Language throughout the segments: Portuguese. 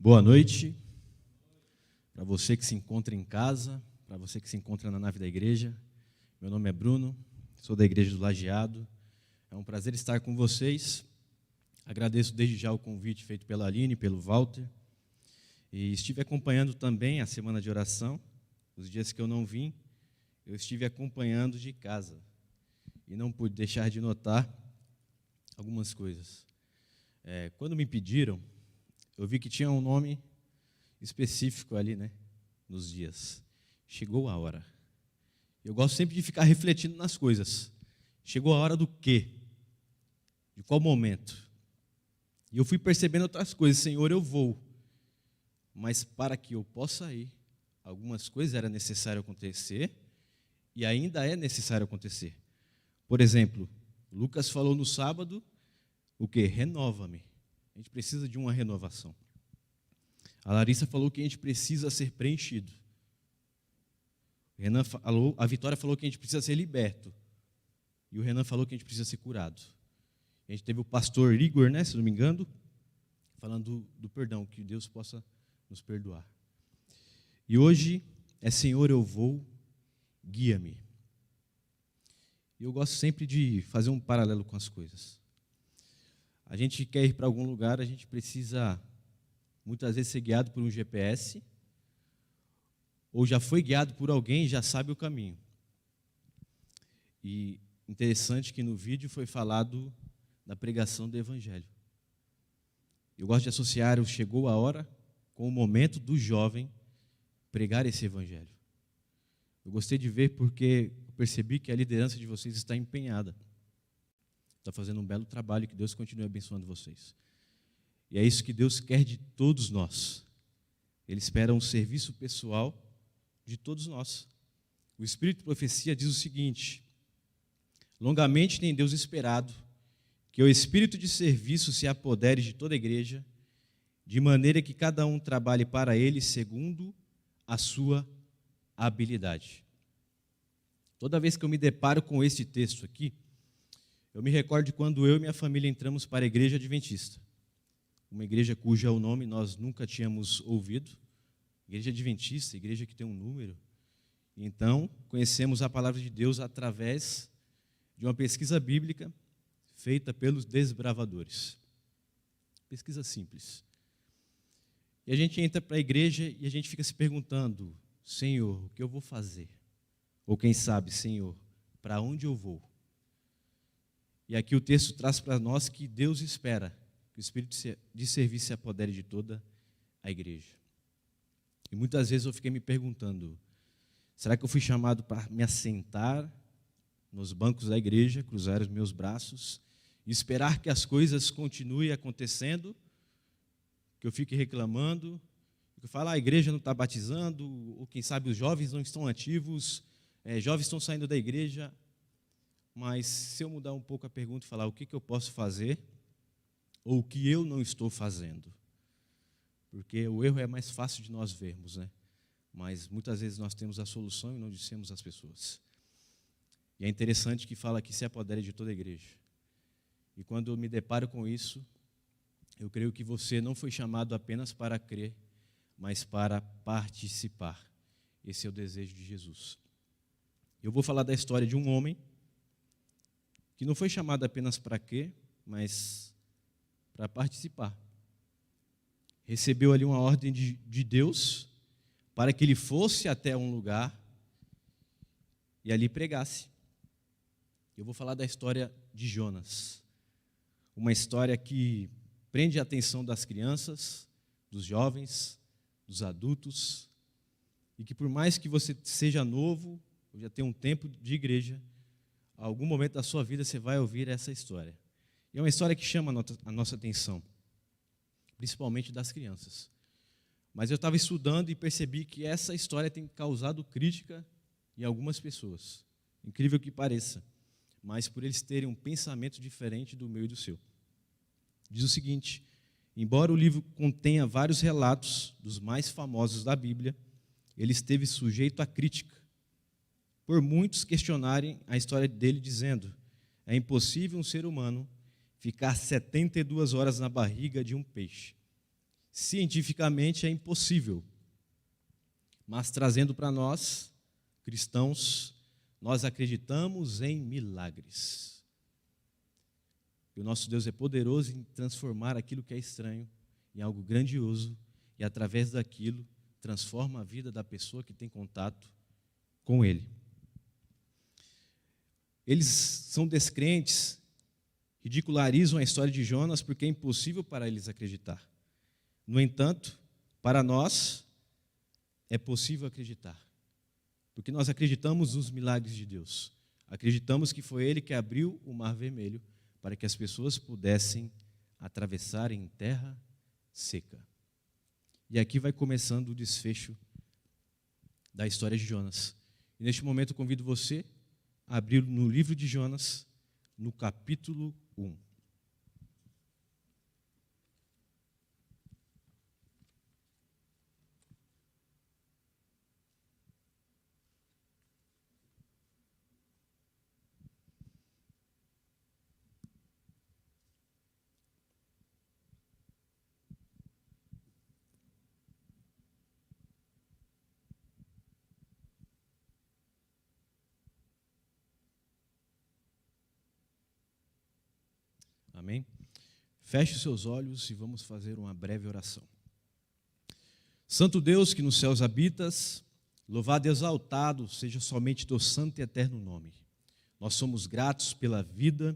Boa noite para você que se encontra em casa, para você que se encontra na nave da igreja. Meu nome é Bruno, sou da Igreja do Lajeado. É um prazer estar com vocês. Agradeço desde já o convite feito pela Aline, pelo Walter. E estive acompanhando também a semana de oração. Os dias que eu não vim, eu estive acompanhando de casa. E não pude deixar de notar algumas coisas. Quando me pediram, eu vi que tinha um nome específico ali, nos dias. Chegou a hora. Eu gosto sempre de ficar refletindo nas coisas. Chegou a hora do quê? De qual momento? E eu fui percebendo outras coisas. Senhor, eu vou. Mas para que eu possa ir, algumas coisas era necessário acontecer e ainda é necessário acontecer. Por exemplo, Lucas falou no sábado, o quê? Renova-me. A gente precisa de uma renovação. A Larissa falou que a gente precisa ser preenchido. A Vitória falou que a gente precisa ser liberto. E o Renan falou que a gente precisa ser curado. A gente teve o pastor Igor, se não me engano, falando do perdão, que Deus possa nos perdoar. E hoje é Senhor, eu vou, guia-me. E eu gosto sempre de fazer um paralelo com as coisas. A gente quer ir para algum lugar, a gente precisa, muitas vezes, ser guiado por um GPS, ou já foi guiado por alguém e já sabe o caminho. E interessante que no vídeo foi falado da pregação do Evangelho. Eu gosto de associar o chegou a hora com o momento do jovem pregar esse Evangelho. Eu gostei de ver porque eu percebi que a liderança de vocês está empenhada. Está fazendo um belo trabalho, que Deus continue abençoando vocês. E é isso que Deus quer de todos nós. Ele espera um serviço pessoal de todos nós. O Espírito de Profecia diz o seguinte: longamente tem Deus esperado que o Espírito de serviço se apodere de toda a igreja, de maneira que cada um trabalhe para ele segundo a sua habilidade. Toda vez que eu me deparo com esse texto aqui, eu me recordo de quando eu e minha família entramos para a Igreja Adventista, uma igreja cujo nome nós nunca tínhamos ouvido. Igreja Adventista, igreja que tem um número. Então, conhecemos a palavra de Deus através de uma pesquisa bíblica feita pelos desbravadores. Pesquisa simples. E a gente entra para a igreja e a gente fica se perguntando: Senhor, o que eu vou fazer? Ou quem sabe, Senhor, para onde eu vou? E aqui o texto traz para nós que Deus espera que o Espírito de serviço se apodere de toda a igreja. E muitas vezes eu fiquei me perguntando: será que eu fui chamado para me assentar nos bancos da igreja, cruzar os meus braços e esperar que as coisas continuem acontecendo, que eu fique reclamando, que eu falo, a igreja não está batizando, ou quem sabe os jovens não estão ativos, jovens estão saindo da igreja. Mas se eu mudar um pouco a pergunta e falar o que eu posso fazer, ou o que eu não estou fazendo, porque o erro é mais fácil de nós vermos, mas muitas vezes nós temos a solução e não dissemos às pessoas. E é interessante que fala que se apodere de toda a igreja. E quando eu me deparo com isso, eu creio que você não foi chamado apenas para crer, mas para participar. Esse é o desejo de Jesus. Eu vou falar da história de um homem que não foi chamado apenas para crer, mas para participar. Recebeu ali uma ordem de Deus para que ele fosse até um lugar e ali pregasse. Eu vou falar da história de Jonas, uma história que prende a atenção das crianças, dos jovens, dos adultos, e que por mais que você seja novo, ou já tenha um tempo de igreja, a algum momento da sua vida você vai ouvir essa história. E é uma história que chama a nossa atenção, principalmente das crianças. Mas eu estava estudando e percebi que essa história tem causado crítica em algumas pessoas. Incrível que pareça, mas por eles terem um pensamento diferente do meu e do seu. Diz o seguinte: embora o livro contenha vários relatos dos mais famosos da Bíblia, ele esteve sujeito à crítica, por muitos questionarem a história dele, dizendo: é impossível um ser humano ficar 72 horas na barriga de um peixe. cientificamente é impossível. Mas trazendo para nós, cristãos, nós acreditamos em milagres. E o nosso Deus é poderoso em transformar aquilo que é estranho em algo grandioso e, através daquilo, transforma a vida da pessoa que tem contato com Ele. Eles são descrentes, ridicularizam a história de Jonas porque é impossível para eles acreditar. No entanto, para nós, é possível acreditar, porque nós acreditamos nos milagres de Deus. Acreditamos que foi Ele que abriu o Mar Vermelho para que as pessoas pudessem atravessar em terra seca. E aqui vai começando o desfecho da história de Jonas. E neste momento eu convido você a abrir no livro de Jonas, no capítulo 1. Amém? Feche os seus olhos e vamos fazer uma breve oração. Santo Deus que nos céus habitas, louvado e exaltado seja somente teu santo e eterno nome. Nós somos gratos pela vida,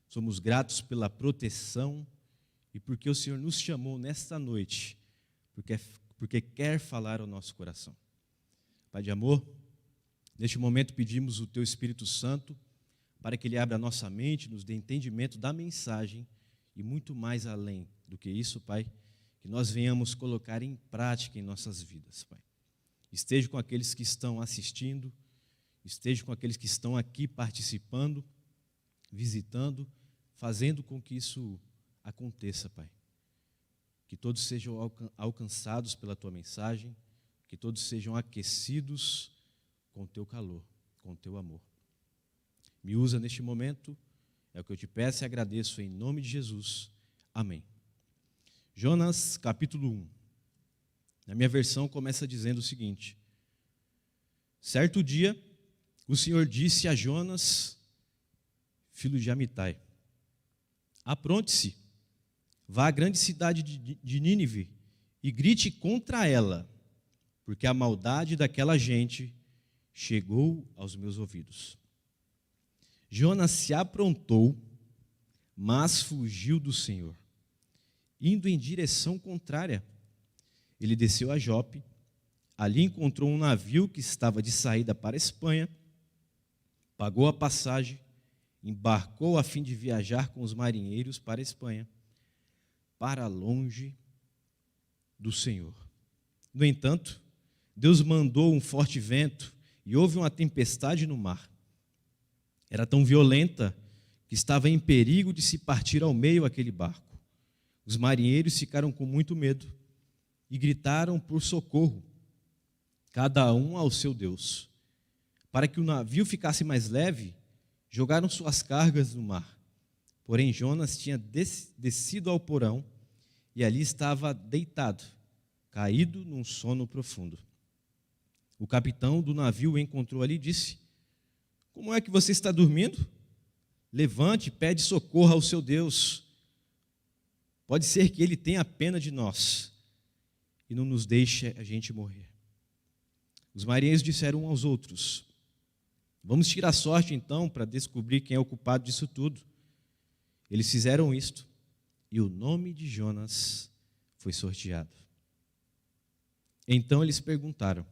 somos gratos pela proteção e porque o Senhor nos chamou nesta noite, porque quer falar ao nosso coração. Pai de amor, neste momento pedimos o teu Espírito Santo para que Ele abra a nossa mente, nos dê entendimento da mensagem e muito mais além do que isso, Pai, que nós venhamos colocar em prática em nossas vidas, Pai. Esteja com aqueles que estão assistindo, esteja com aqueles que estão aqui participando, visitando, fazendo com que isso aconteça, Pai. Que todos sejam alcançados pela Tua mensagem, que todos sejam aquecidos com o Teu calor, com o Teu amor. Me usa neste momento, é o que eu te peço e agradeço em nome de Jesus. Amém. Jonas, capítulo 1. Na minha versão começa dizendo o seguinte: certo dia, o Senhor disse a Jonas, filho de Amitai: apronte-se, vá à grande cidade de Nínive e grite contra ela, porque a maldade daquela gente chegou aos meus ouvidos. Jonas se aprontou, mas fugiu do Senhor, indo em direção contrária. Ele desceu a Jope, ali encontrou um navio que estava de saída para a Espanha, pagou a passagem, embarcou a fim de viajar com os marinheiros para a Espanha, para longe do Senhor. No entanto, Deus mandou um forte vento e houve uma tempestade no mar. Era tão violenta que estava em perigo de se partir ao meio aquele barco. Os marinheiros ficaram com muito medo e gritaram por socorro, cada um ao seu Deus. Para que o navio ficasse mais leve, jogaram suas cargas no mar. Porém, Jonas tinha descido ao porão e ali estava deitado, caído num sono profundo. O capitão do navio o encontrou ali e disse: como é que você está dormindo? Levante e pede socorro ao seu Deus. Pode ser que Ele tenha pena de nós e não nos deixe a gente morrer. Os marinheiros disseram uns aos outros: vamos tirar sorte então para descobrir quem é o culpado disso tudo. Eles fizeram isto e o nome de Jonas foi sorteado. Então eles perguntaram: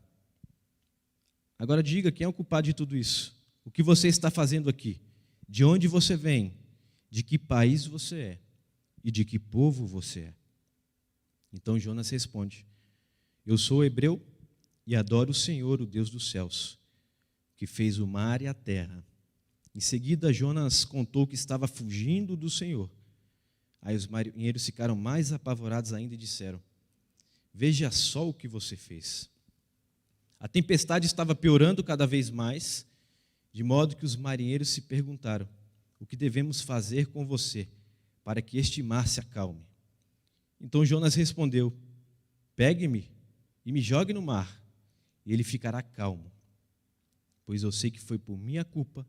agora diga, quem é o culpado de tudo isso? O que você está fazendo aqui? De onde você vem? De que país você é? E de que povo você é? Então Jonas responde: eu sou hebreu e adoro o Senhor, o Deus dos céus, que fez o mar e a terra. Em seguida, Jonas contou que estava fugindo do Senhor. Aí os marinheiros ficaram mais apavorados ainda e disseram: veja só o que você fez. A tempestade estava piorando cada vez mais, de modo que os marinheiros se perguntaram: o que devemos fazer com você para que este mar se acalme? Então Jonas respondeu: Pegue-me e me jogue no mar, e ele ficará calmo, pois eu sei que foi por minha culpa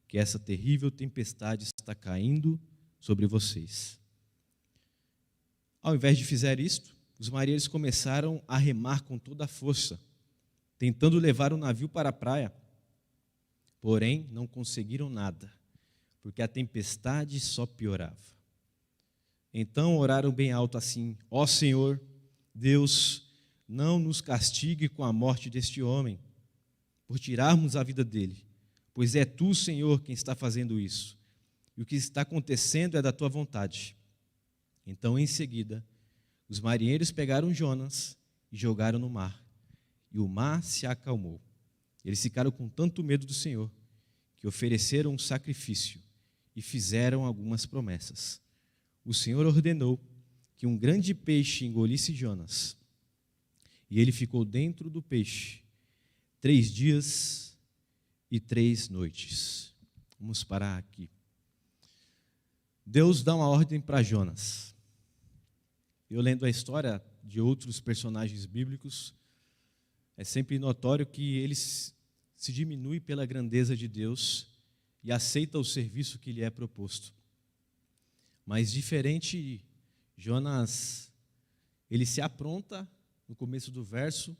que essa terrível tempestade está caindo sobre vocês. Ao invés de fizer isto, os marinheiros começaram a remar com toda a força, tentando levar o navio para a praia. Porém, não conseguiram nada, porque a tempestade só piorava. Então oraram bem alto assim: ó Senhor, Deus, não nos castigue com a morte deste homem, por tirarmos a vida dele, pois é tu, Senhor, quem está fazendo isso, e o que está acontecendo é da tua vontade. Então, em seguida, os marinheiros pegaram Jonas e jogaram no mar, e o mar se acalmou. Eles ficaram com tanto medo do Senhor, que ofereceram um sacrifício e fizeram algumas promessas. O Senhor ordenou que um grande peixe engolisse Jonas, e ele ficou dentro do peixe 3 dias e 3 noites. Vamos parar aqui. Deus dá uma ordem para Jonas. Eu lendo a história de outros personagens bíblicos, é sempre notório que eles se diminuem pela grandeza de Deus e aceita o serviço que lhe é proposto. Mas diferente, Jonas, ele se apronta no começo do verso,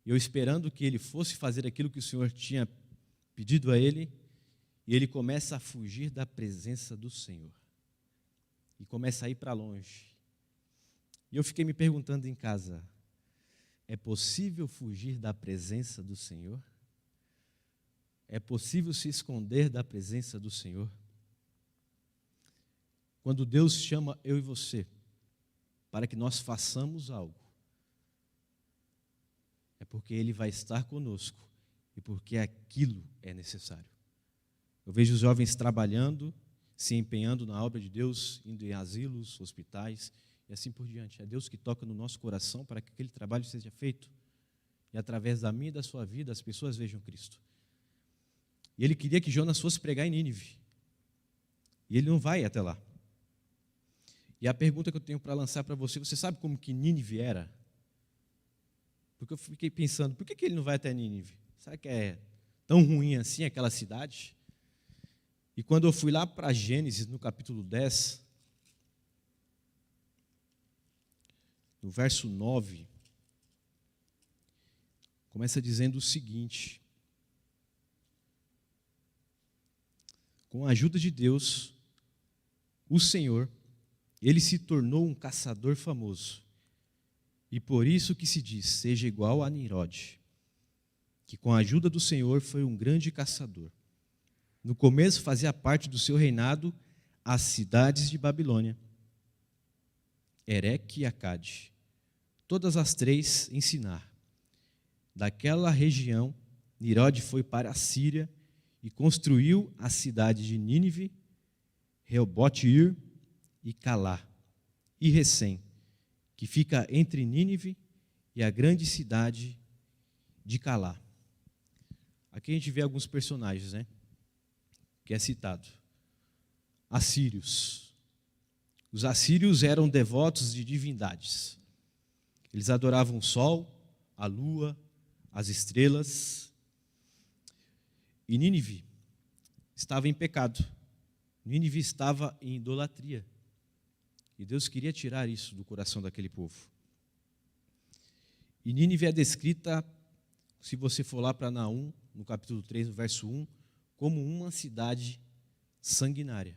eu esperando que ele fosse fazer aquilo que o Senhor tinha pedido a ele, e ele começa a fugir da presença do Senhor. E começa a ir para longe. E eu fiquei me perguntando em casa, é possível fugir da presença do Senhor? É possível se esconder da presença do Senhor? Quando Deus chama eu e você para que nós façamos algo, é porque Ele vai estar conosco e porque aquilo é necessário. Eu vejo os jovens trabalhando, se empenhando na obra de Deus, indo em asilos, hospitais e assim por diante. É Deus que toca no nosso coração para que aquele trabalho seja feito e através da minha e da sua vida as pessoas vejam Cristo. E Ele queria que Jonas fosse pregar em Nínive. E ele não vai até lá. E a pergunta que eu tenho para lançar para você, você sabe como que Nínive era? Porque eu fiquei pensando, por que ele não vai até Nínive? Será que é tão ruim assim aquela cidade? E quando eu fui lá para Gênesis, no capítulo 10, no verso 9, começa dizendo o seguinte: com a ajuda de Deus, o Senhor, ele se tornou um caçador famoso. E por isso que se diz, seja igual a Nimrod, que com a ajuda do Senhor foi um grande caçador. No começo fazia parte do seu reinado as cidades de Babilônia, Ereque e Acade, todas as 3 em Sinar. Daquela região, Nimrod foi para a Síria e construiu a cidade de Nínive, Reobote-ir e Calá, e Recém, que fica entre Nínive e a grande cidade de Calá. Aqui a gente vê alguns personagens, né? Que é citado. Assírios. Os assírios eram devotos de divindades. Eles adoravam o sol, a lua, as estrelas. E Nínive estava em pecado. Nínive estava em idolatria. E Deus queria tirar isso do coração daquele povo. E Nínive é descrita, se você for lá para Naum, no capítulo 3, no verso 1, como uma cidade sanguinária.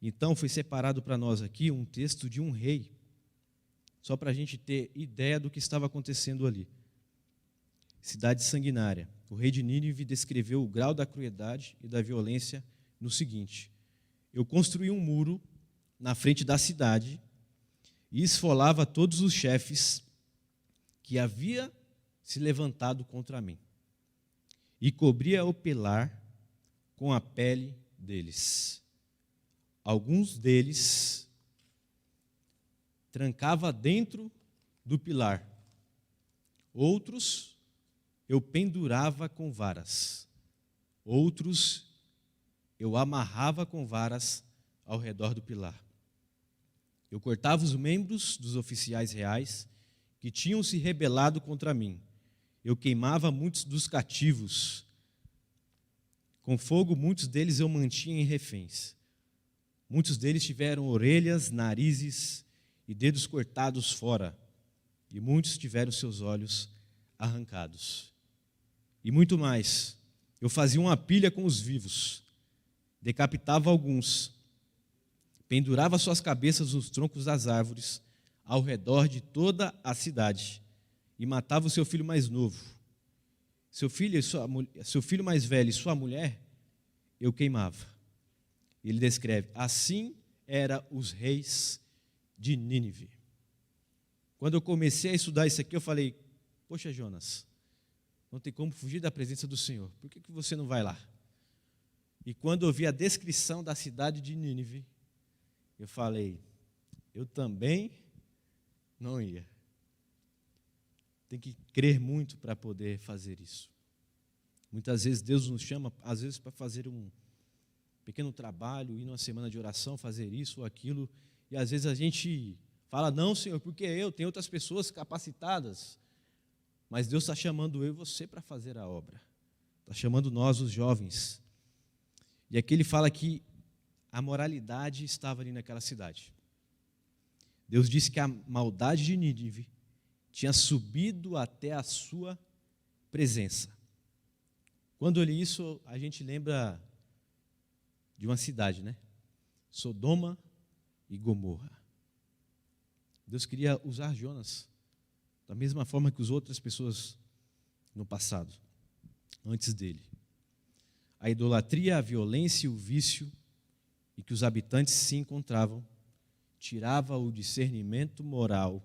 Então, foi separado para nós aqui um texto de um rei, só para a gente ter ideia do que estava acontecendo ali. Cidade sanguinária. O rei de Nínive descreveu o grau da crueldade e da violência no seguinte: eu construí um muro na frente da cidade e esfolava todos os chefes que havia se levantado contra mim, e cobria o pilar com a pele deles. Alguns deles trancava dentro do pilar, outros eu pendurava com varas, outros eu amarrava com varas ao redor do pilar. Eu cortava os membros dos oficiais reais que tinham se rebelado contra mim. Eu queimava muitos dos cativos. Com fogo, muitos deles eu mantinha em reféns. Muitos deles tiveram orelhas, narizes e dedos cortados fora. E muitos tiveram seus olhos arrancados. E muito mais. Eu fazia uma pilha com os vivos. Decapitava alguns. Pendurava suas cabeças nos troncos das árvores, ao redor de toda a cidade, e matava o seu filho mais novo. Seu filho mais velho e sua mulher, eu queimava. Ele descreve, assim eram os reis de Nínive. Quando eu comecei a estudar isso aqui, eu falei, poxa, Jonas, não tem como fugir da presença do Senhor, por que você não vai lá? E quando eu vi a descrição da cidade de Nínive, eu falei, eu também não ia. Tem que crer muito para poder fazer isso. Muitas vezes Deus nos chama, às vezes para fazer um pequeno trabalho, ir numa semana de oração, fazer isso ou aquilo, e às vezes a gente fala, não, Senhor, porque tenho outras pessoas capacitadas, mas Deus está chamando eu e você para fazer a obra. Está chamando nós, os jovens. E aqui ele fala que a moralidade estava ali naquela cidade. Deus disse que a maldade de Nínive tinha subido até a sua presença. Quando eu li isso, a gente lembra de uma cidade, né? Sodoma e Gomorra. Deus queria usar Jonas da mesma forma que usou outras pessoas no passado, antes dele. A idolatria, a violência e o vício em que os habitantes se encontravam tirava o discernimento moral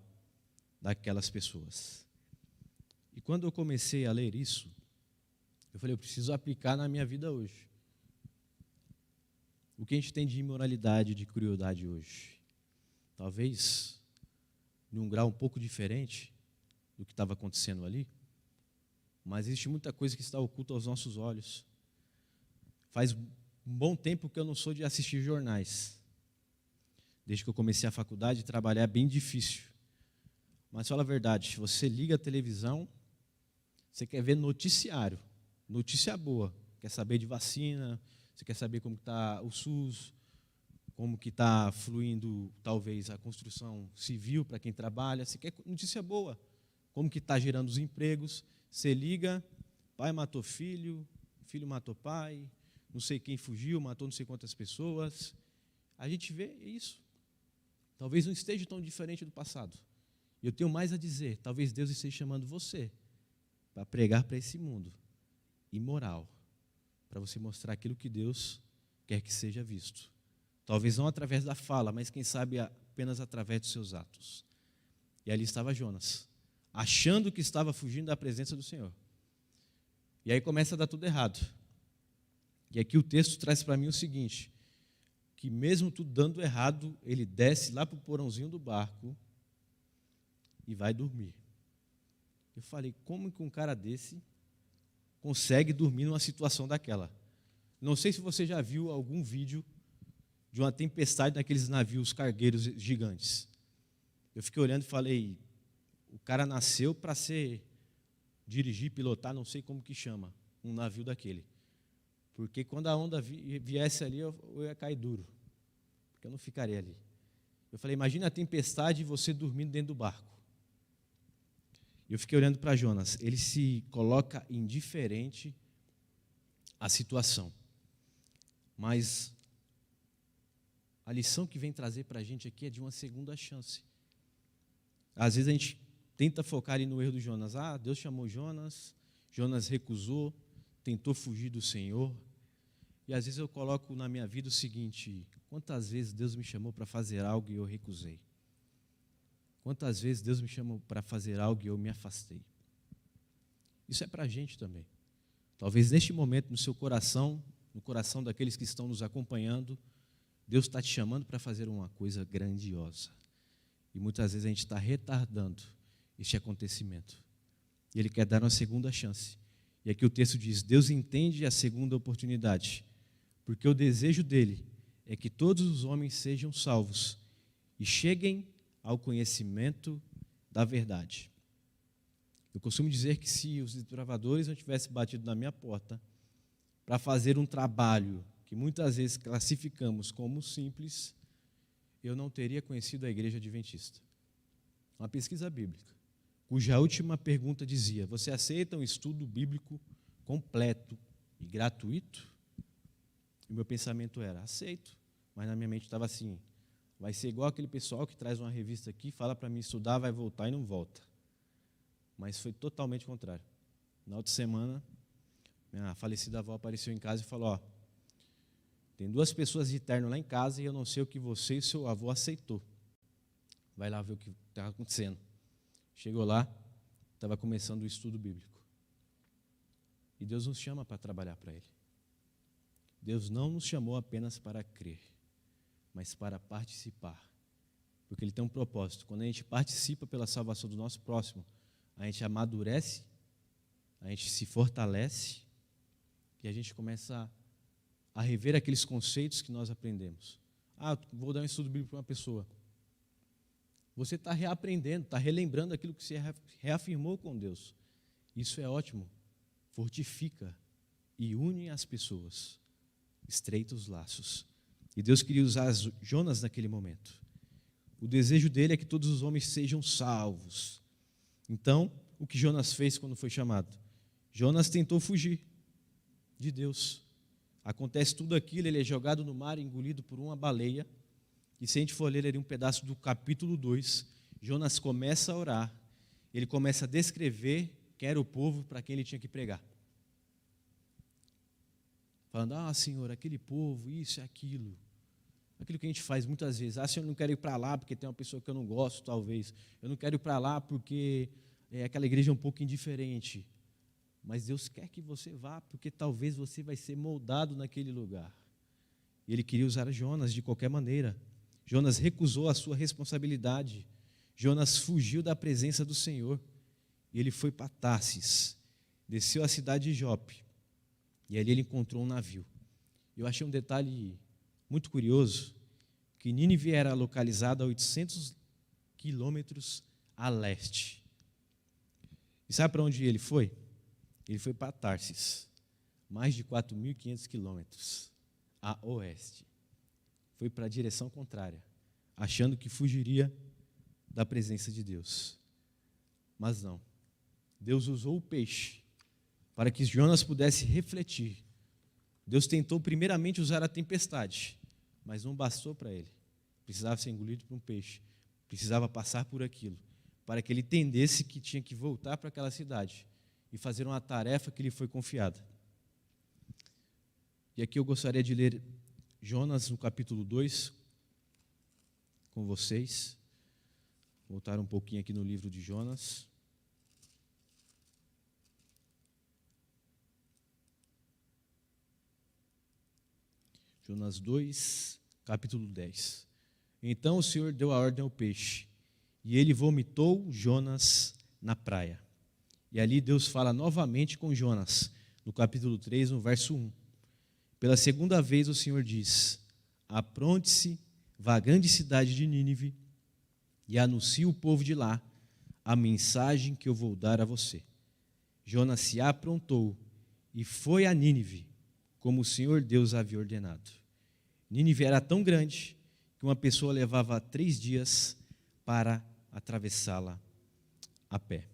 daquelas pessoas. E quando eu comecei a ler isso, eu falei, eu preciso aplicar na minha vida hoje. O que a gente tem de imoralidade, de crueldade hoje? Talvez, num grau um pouco diferente do que estava acontecendo ali, mas existe muita coisa que está oculta aos nossos olhos. Faz um bom tempo que eu não sou de assistir jornais. Desde que eu comecei a faculdade, trabalhar é bem difícil. Mas fala a verdade, você liga a televisão, você quer ver noticiário, notícia boa, quer saber de vacina, você quer saber como está o SUS, como que está fluindo, talvez, a construção civil para quem trabalha, você quer notícia boa, como que está gerando os empregos, você liga, pai matou filho, filho matou pai, não sei quem fugiu, matou não sei quantas pessoas. A gente vê isso. Talvez não esteja tão diferente do passado. E eu tenho mais a dizer, talvez Deus esteja chamando você para pregar para esse mundo imoral, para você mostrar aquilo que Deus quer que seja visto. Talvez não através da fala, mas quem sabe apenas através dos seus atos. E ali estava Jonas, achando que estava fugindo da presença do Senhor. E aí começa a dar tudo errado. E aqui o texto traz para mim o seguinte, que mesmo tudo dando errado, ele desce lá para o porãozinho do barco e vai dormir. Eu falei, como que um cara desse consegue dormir numa situação daquela? Não sei se você já viu algum vídeo de uma tempestade naqueles navios cargueiros gigantes. Eu fiquei olhando e falei, o cara nasceu para dirigir, pilotar, não sei como que chama, um navio daquele. Porque quando a onda viesse ali, eu ia cair duro. Porque eu não ficaria ali. Eu falei, imagina a tempestade e você dormindo dentro do barco. Eu fiquei olhando para Jonas. Ele se coloca indiferente à situação. Mas a lição que vem trazer para a gente aqui é de uma segunda chance. Às vezes a gente tenta focar ali no erro do Jonas. Ah, Deus chamou Jonas, Jonas recusou, tentou fugir do Senhor. E às vezes eu coloco na minha vida o seguinte, quantas vezes Deus me chamou para fazer algo e eu recusei? Quantas vezes Deus me chamou para fazer algo e eu me afastei? Isso é para a gente também. Talvez neste momento, no seu coração, no coração daqueles que estão nos acompanhando, Deus está te chamando para fazer uma coisa grandiosa. E muitas vezes a gente está retardando este acontecimento. E Ele quer dar uma segunda chance. E aqui o texto diz, Deus entende a segunda oportunidade, porque o desejo dele é que todos os homens sejam salvos e cheguem ao conhecimento da verdade. Eu costumo dizer que se os desbravadores não tivessem batido na minha porta para fazer um trabalho que muitas vezes classificamos como simples, eu não teria conhecido a Igreja Adventista. Uma pesquisa bíblica, cuja última pergunta dizia: você aceita um estudo bíblico completo e gratuito? E o meu pensamento era: aceito, mas na minha mente estava assim: vai ser igual aquele pessoal que traz uma revista aqui, fala para mim estudar, vai voltar e não volta. Mas foi totalmente contrário. Na outra semana, minha falecida avó apareceu em casa e falou: ó, tem 2 pessoas de terno lá em casa e eu não sei o que você e seu avô aceitou. Vai lá ver o que está acontecendo. Chegou lá, estava começando o estudo bíblico. E Deus nos chama para trabalhar para Ele. Deus não nos chamou apenas para crer, mas para participar. Porque Ele tem um propósito. Quando a gente participa pela salvação do nosso próximo, a gente amadurece, a gente se fortalece e a gente começa a rever aqueles conceitos que nós aprendemos. Vou dar um estudo bíblico para uma pessoa. Você está reaprendendo, está relembrando aquilo que você reafirmou com Deus. Isso é ótimo. Fortifica e une as pessoas. Estreita os laços. E Deus queria usar Jonas naquele momento. O desejo dele é que todos os homens sejam salvos. Então, o que Jonas fez quando foi chamado? Jonas tentou fugir de Deus. Acontece tudo aquilo, ele é jogado no mar, engolido por uma baleia. E se a gente for ler ali um pedaço do capítulo 2, Jonas começa a orar, ele começa a descrever quem era o povo para quem ele tinha que pregar. Falando: Senhor, aquele povo, isso e aquilo. Aquilo que a gente faz muitas vezes: Senhor, eu não quero ir para lá porque tem uma pessoa que eu não gosto, talvez. Eu não quero ir para lá porque aquela igreja é um pouco indiferente. Mas Deus quer que você vá, porque talvez você vai ser moldado naquele lugar. E Ele queria usar Jonas de qualquer maneira. Jonas recusou a sua responsabilidade. Jonas fugiu da presença do Senhor. E ele foi para Tarsis, desceu à cidade de Jope. E ali ele encontrou um navio. Eu achei um detalhe muito curioso, que Nínive era localizada a 800 quilômetros a leste. E sabe para onde ele foi? Ele foi para Tarsis, mais de 4.500 quilômetros a oeste. Foi para a direção contrária, achando que fugiria da presença de Deus. Mas não. Deus usou o peixe para que Jonas pudesse refletir. Deus tentou primeiramente usar a tempestade, mas não bastou para ele. Precisava ser engolido por um peixe. Precisava passar por aquilo, para que ele entendesse que tinha que voltar para aquela cidade e fazer uma tarefa que lhe foi confiada. E aqui eu gostaria de ler Jonas no capítulo 2 com vocês. Voltar um pouquinho aqui no livro de Jonas. Jonas 2, capítulo 10. Então o Senhor deu a ordem ao peixe, e ele vomitou Jonas na praia. E ali Deus fala novamente com Jonas, no capítulo 3, no verso 1. Pela segunda vez o Senhor diz: apronte-se, vá à grande cidade de Nínive, e anuncie ao povo de lá a mensagem que eu vou dar a você. Jonas se aprontou e foi a Nínive, como o Senhor Deus havia ordenado. Nínive era tão grande que uma pessoa levava 3 dias para atravessá-la a pé.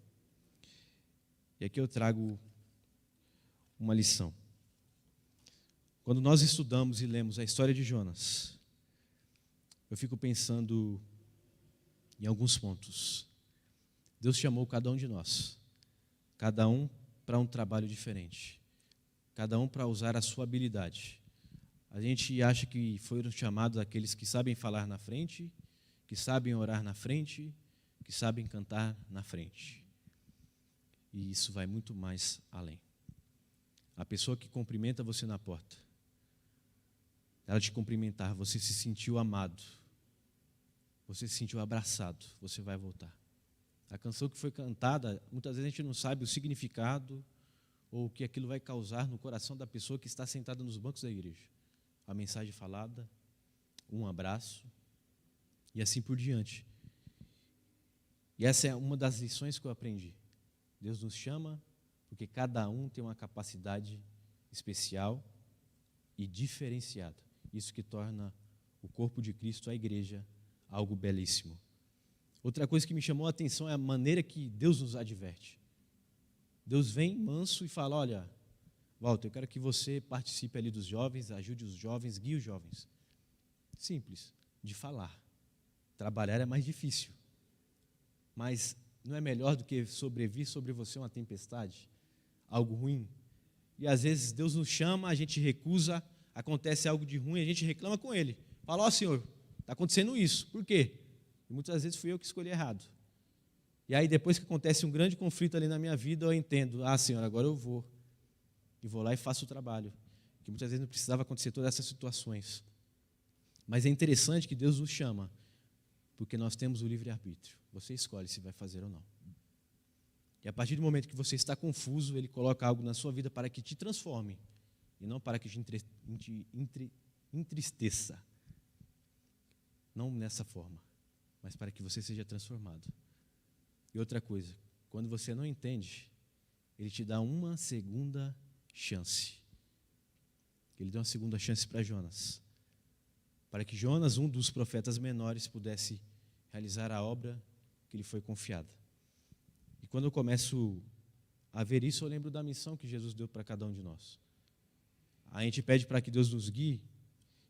E aqui eu trago uma lição. Quando nós estudamos e lemos a história de Jonas, eu fico pensando em alguns pontos. Deus chamou cada um de nós, cada um para um trabalho diferente, cada um para usar a sua habilidade. A gente acha que foram chamados aqueles que sabem falar na frente, que sabem orar na frente, que sabem cantar na frente. E isso vai muito mais além. A pessoa que cumprimenta você na porta, ela te cumprimentar, você se sentiu amado, você se sentiu abraçado, você vai voltar. A canção que foi cantada, muitas vezes a gente não sabe o significado ou o que aquilo vai causar no coração da pessoa que está sentada nos bancos da igreja. A mensagem falada, um abraço, E assim por diante. E essa é uma das lições que eu aprendi. Deus nos chama porque cada um tem uma capacidade especial e diferenciada. Isso que torna o corpo de Cristo, a igreja, algo belíssimo. Outra coisa que me chamou a atenção é a maneira que Deus nos adverte. Deus vem manso e fala, olha, Walter, eu quero que você participe ali dos jovens, ajude os jovens, guie os jovens. Simples, de falar. Trabalhar é mais difícil. Mas não é melhor do que sobrevir sobre você uma tempestade, algo ruim? E às vezes Deus nos chama, a gente recusa, acontece algo de ruim, a gente reclama com Ele. Fala, ó Senhor, está acontecendo isso, por quê? E muitas vezes fui eu que escolhi errado. E aí depois que acontece um grande conflito ali na minha vida, eu entendo, Senhor, agora eu vou. E vou lá e faço o trabalho. Que muitas vezes não precisava acontecer todas essas situações. Mas é interessante que Deus nos chama, porque nós temos o livre-arbítrio. Você escolhe se vai fazer ou não. E a partir do momento que você está confuso, Ele coloca algo na sua vida para que te transforme, e não para que te entristeça. Não nessa forma, mas para que você seja transformado. E outra coisa, quando você não entende, Ele te dá uma segunda chance. Ele deu uma segunda chance para Jonas, para que Jonas, um dos profetas menores, pudesse realizar a obra que lhe foi confiada. E quando eu começo a ver isso, eu lembro da missão que Jesus deu para cada um de nós. A gente pede para que Deus nos guie,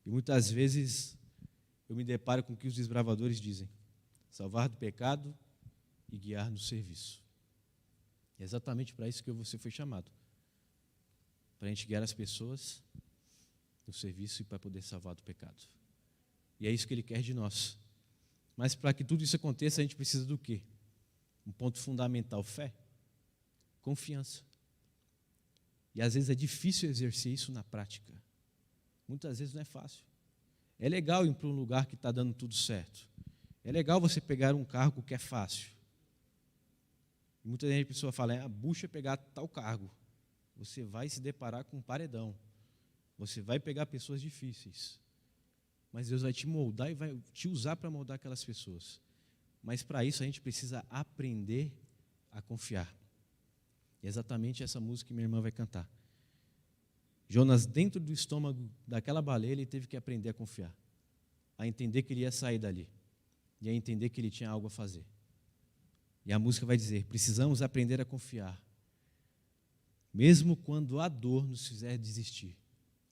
e muitas vezes eu me deparo com o que os desbravadores dizem: salvar do pecado e guiar no serviço. É exatamente para isso que você foi chamado, para a gente guiar as pessoas no serviço e para poder salvar do pecado. E é isso que Ele quer de nós. Mas para que tudo isso aconteça, a gente precisa do quê? Um ponto fundamental: fé, confiança. E às vezes é difícil exercer isso na prática. Muitas vezes não é fácil. É legal ir para um lugar que está dando tudo certo. É legal você pegar um cargo que é fácil. E muitas vezes a pessoa fala, bucha pegar tal cargo. Você vai se deparar com um paredão. Você vai pegar pessoas difíceis. Mas Deus vai te moldar e vai te usar para moldar aquelas pessoas. Mas para isso a gente precisa aprender a confiar. E é exatamente essa música que minha irmã vai cantar. Jonas, dentro do estômago daquela baleia, ele teve que aprender a confiar. A entender que ele ia sair dali. E a entender que ele tinha algo a fazer. E a música vai dizer, precisamos aprender a confiar. Mesmo quando a dor nos fizer desistir.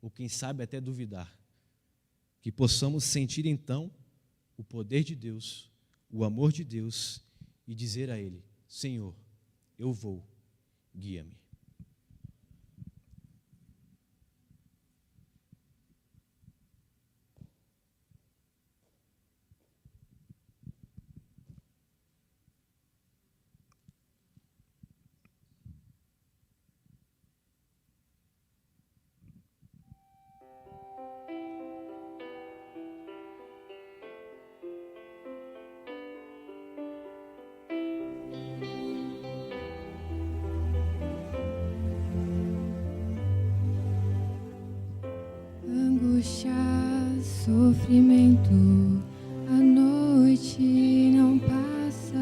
Ou quem sabe até duvidar. Que possamos sentir então o poder de Deus, o amor de Deus e dizer a Ele, Senhor, eu vou, guia-me. Angústia, sofrimento, a noite não passa.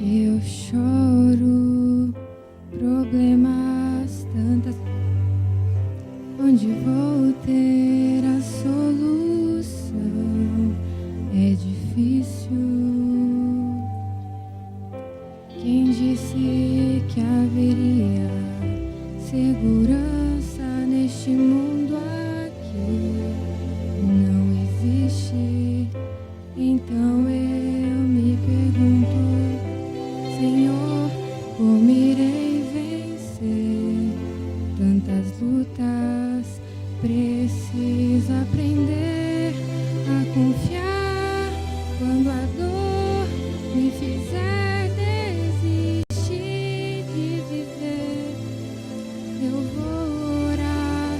Eu choro, problemas tantas. Onde vou ter a solução? É difícil. Quem disse que haveria segurança neste mundo aqui? Não existe. Então eu me pergunto, Senhor, como irei vencer tantas lutas? Preciso aprender a confiar quando a dor me fizer desistir de viver. Eu vou orar,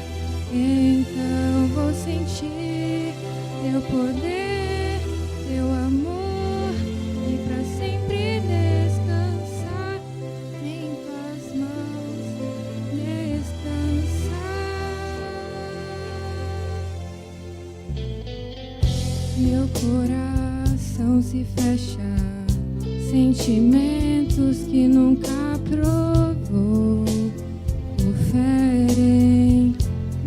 então vou sentir teu poder, teu amor, e para sempre descansar em tuas mãos, descansar. Meu coração se fecha, sentimentos que nunca provou o ferem,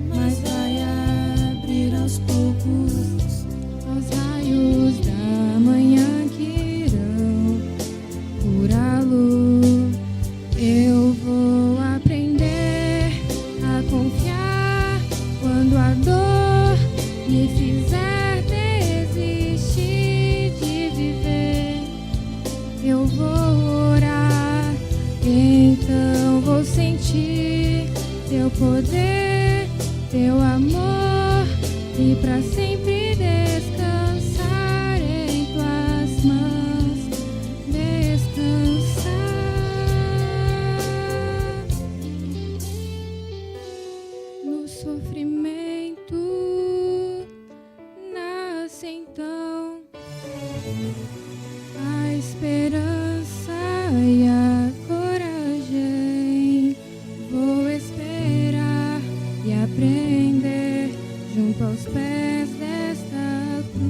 mas vai abrir aos poucos aos raios da manhã que irão curá-lo. Eu vou aprender a confiar quando a dor me fizer desistir de viver. Eu vou orar, então vou sentir teu poder, teu amor, e pra sempre descansar em tuas mãos, descansar. No sofrimento nasce então a esperança e a coragem. Vou esperar e aprender junto aos pés desta cruz.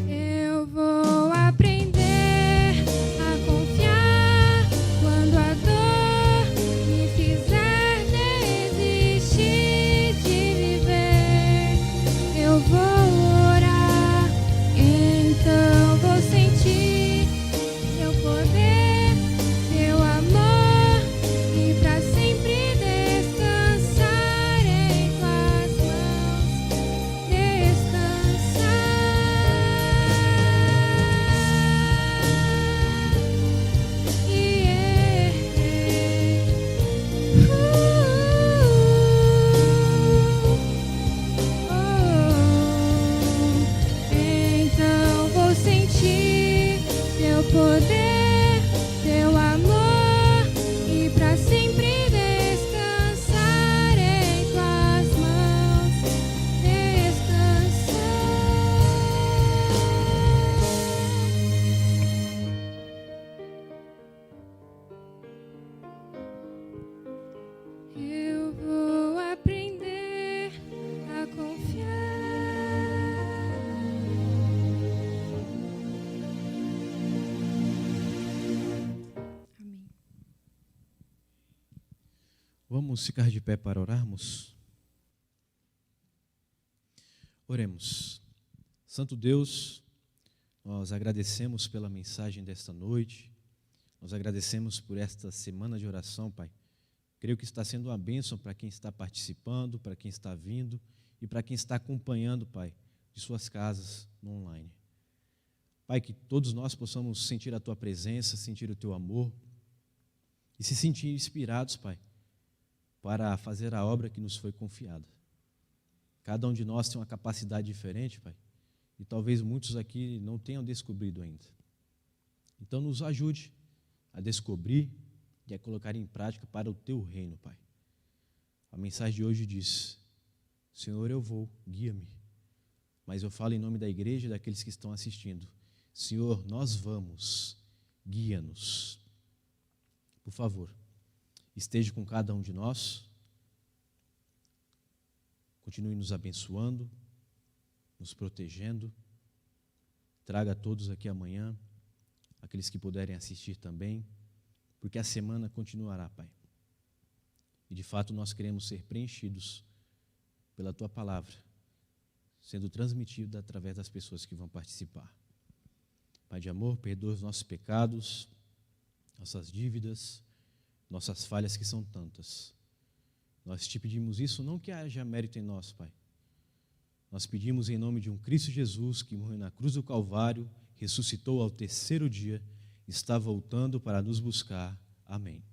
Eu vou aprender a confiar quando a dor me fizer desistir de viver. Eu vou orar, então vou sentir teu poder, teu amor, e pra sempre descansar em tuas mãos, descansar. Então vou sentir teu poder, teu amor, e pra sempre descansar em tuas mãos, descansar. Eu vou aprender a confiar. Amém. Vamos ficar de pé para orarmos? Oremos. Santo Deus, nós agradecemos pela mensagem desta noite, nós agradecemos por esta semana de oração, Pai. Creio que está sendo uma bênção para quem está participando, para quem está vindo e para quem está acompanhando, Pai, de suas casas no online. Pai, que todos nós possamos sentir a Tua presença, sentir o Teu amor e se sentir inspirados, Pai, para fazer a obra que nos foi confiada. Cada um de nós tem uma capacidade diferente, Pai, e talvez muitos aqui não tenham descobrido ainda. Então, nos ajude a descobrir e a colocar em prática para o Teu reino, Pai. A mensagem de hoje diz: Senhor, eu vou, guia-me. Mas eu falo em nome da igreja e daqueles que estão assistindo. Senhor, nós vamos, guia-nos. Por favor, esteja com cada um de nós, continue nos abençoando, nos protegendo, traga todos aqui amanhã, aqueles que puderem assistir também, porque a semana continuará, Pai. E de fato nós queremos ser preenchidos pela Tua palavra, sendo transmitida através das pessoas que vão participar. Pai de amor, perdoa os nossos pecados, nossas dívidas, nossas falhas que são tantas. Nós te pedimos isso não que haja mérito em nós, Pai. Nós pedimos em nome de um Cristo Jesus que morreu na cruz do Calvário, ressuscitou ao terceiro dia, está voltando para nos buscar. Amém.